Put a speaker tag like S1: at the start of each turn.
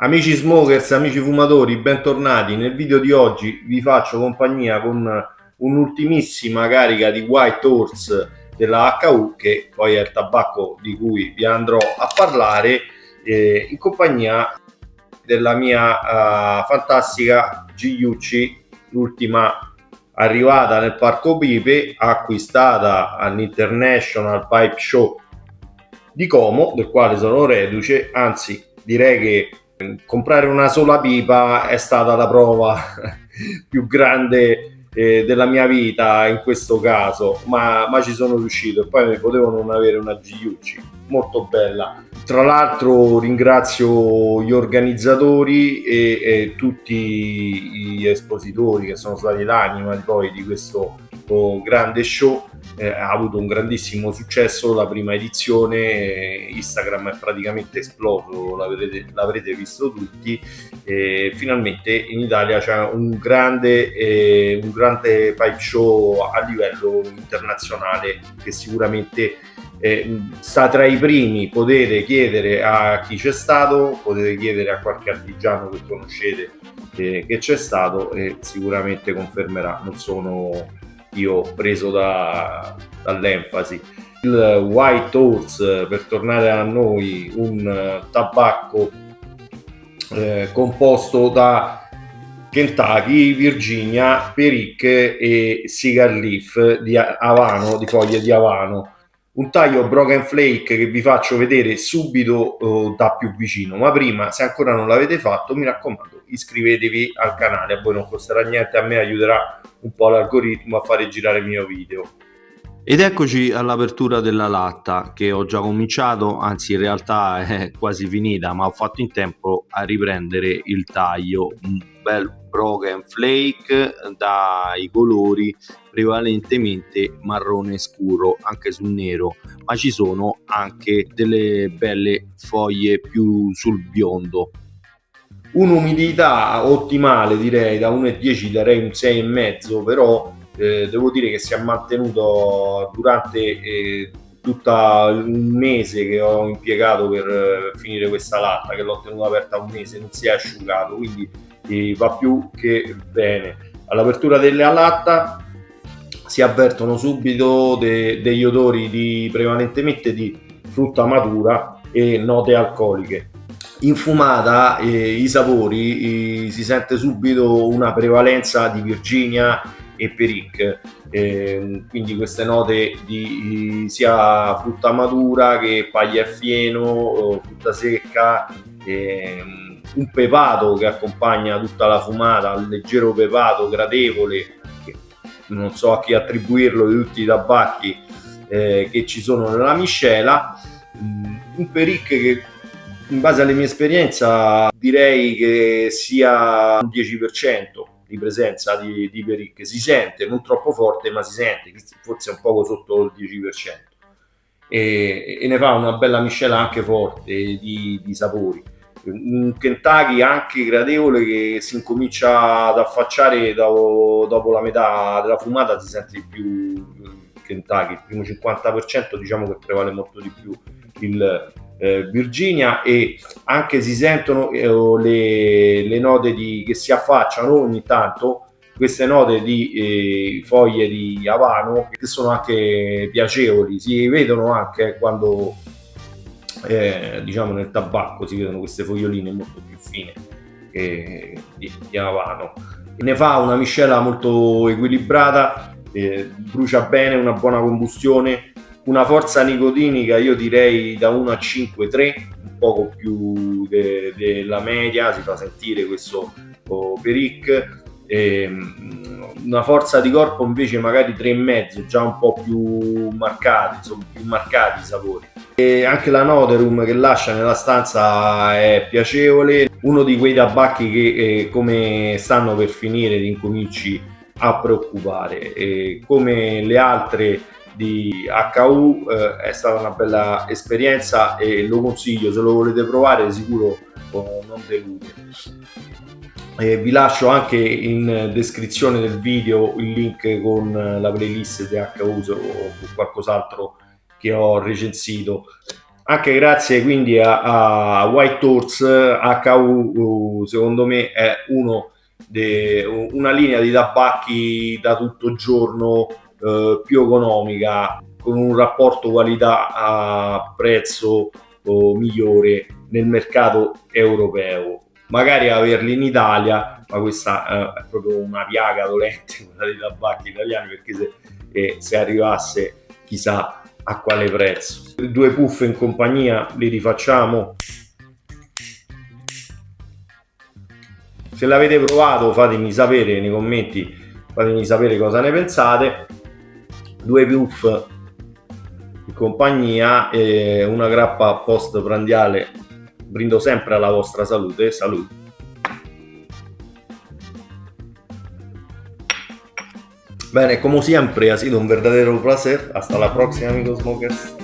S1: Amici smokers, amici fumatori, bentornati. Nel video di oggi vi faccio compagnia con un'ultimissima carica di White Horse della HU, che poi è il tabacco di cui vi andrò a parlare, in compagnia della mia fantastica Gigliucci, l'ultima arrivata nel Parco Pipe, acquistata all'International Pipe Show di Como, del quale sono reduce. Anzi, direi che comprare una sola pipa è stata la prova più grande della mia vita in questo caso, ma ci sono riuscito, e poi potevo non avere una Gigliucci molto bella. Tra l'altro ringrazio gli organizzatori e tutti gli espositori che sono stati l'anima poi di questo grande show. Ha avuto un grandissimo successo la prima edizione, Instagram è praticamente esploso, l'avrete visto tutti. Finalmente in Italia c'è un grande pipe show a livello internazionale che sicuramente sta tra i primi. Potete chiedere a chi c'è stato, potete chiedere a qualche artigiano che conoscete che c'è stato e sicuramente confermerà, non sono io preso dall'enfasi. Il White Horse, per tornare a noi, un tabacco composto da Kentucky, Virginia, Perique e Cigar Leaf di Havano, di foglie di Havano. Un taglio Broken Flake che vi faccio vedere subito da più vicino, ma prima, se ancora non l'avete fatto, mi raccomando, iscrivetevi al canale, a voi non costerà niente, a me aiuterà un po' l'algoritmo a fare girare il mio video.
S2: Ed eccoci all'apertura della latta, che ho già cominciato, anzi in realtà è quasi finita, ma ho fatto in tempo a riprendere il taglio. Un bel Broken Flake dai colori prevalentemente marrone scuro, anche sul nero, ma ci sono anche delle belle foglie più sul biondo.
S1: Un'umidità ottimale, direi da 1,10 darei un 6,5, però devo dire che si è mantenuto durante tutto un mese che ho impiegato per finire questa latta, che l'ho tenuta aperta un mese, non si è asciugato, quindi va più che bene. All'apertura della latta si avvertono subito degli odori prevalentemente di frutta matura e note alcoliche. In fumata i sapori si sente subito una prevalenza di Virginia e Perique, quindi queste note di sia frutta matura che paglia e fieno, frutta secca, un pepato che accompagna tutta la fumata, un leggero pepato gradevole, che non so a chi attribuirlo di tutti i tabacchi che ci sono nella miscela. Un Perique che, in base alle mie esperienze, direi che sia un 10% di presenza di Perique. Si sente, non troppo forte, ma si sente, forse un poco sotto il 10%. E ne fa una bella miscela anche forte di sapori. Un Kentucky anche gradevole che si incomincia ad affacciare dopo la metà della fumata, si sente di più Kentucky, il primo 50% diciamo che prevale molto di più il Virginia, e anche si sentono le note che si affacciano ogni tanto, queste note di foglie di Havano, che sono anche piacevoli, si vedono anche quando diciamo nel tabacco si vedono queste foglioline molto più fine di Havano. Ne fa una miscela molto equilibrata, brucia bene, una buona combustione, una forza nicotinica io direi da 1 a 5, 3, un poco più della media, si fa sentire questo Perique. Una forza di corpo invece magari 3,5, già un po' più marcati, insomma, più marcati i sapori. E anche la Noterum che lascia nella stanza è piacevole, uno di quei tabacchi che come stanno per finire ti incominci a preoccupare, e come le altre di HU è stata una bella esperienza e lo consiglio, se lo volete provare sicuro non delude. Vi lascio anche in descrizione del video il link con la playlist di HU o qualcos'altro che ho recensito. Anche grazie quindi a White Horse, HU secondo me è una linea di tabacchi da tutto giorno più economica, con un rapporto qualità a prezzo migliore nel mercato europeo. Magari averli in Italia, ma questa è proprio una piaga dolente, quella dei tabacchi italiani, perché se arrivasse chissà a quale prezzo. 2 puff in compagnia li rifacciamo. Se l'avete provato fatemi sapere nei commenti, fatemi sapere cosa ne pensate. 2 puff in compagnia e una grappa post prandiale. Brindo sempre alla vostra salute. Salute. Bene, como siempre ha sido un verdadero placer. Hasta la próxima, amigos smokers.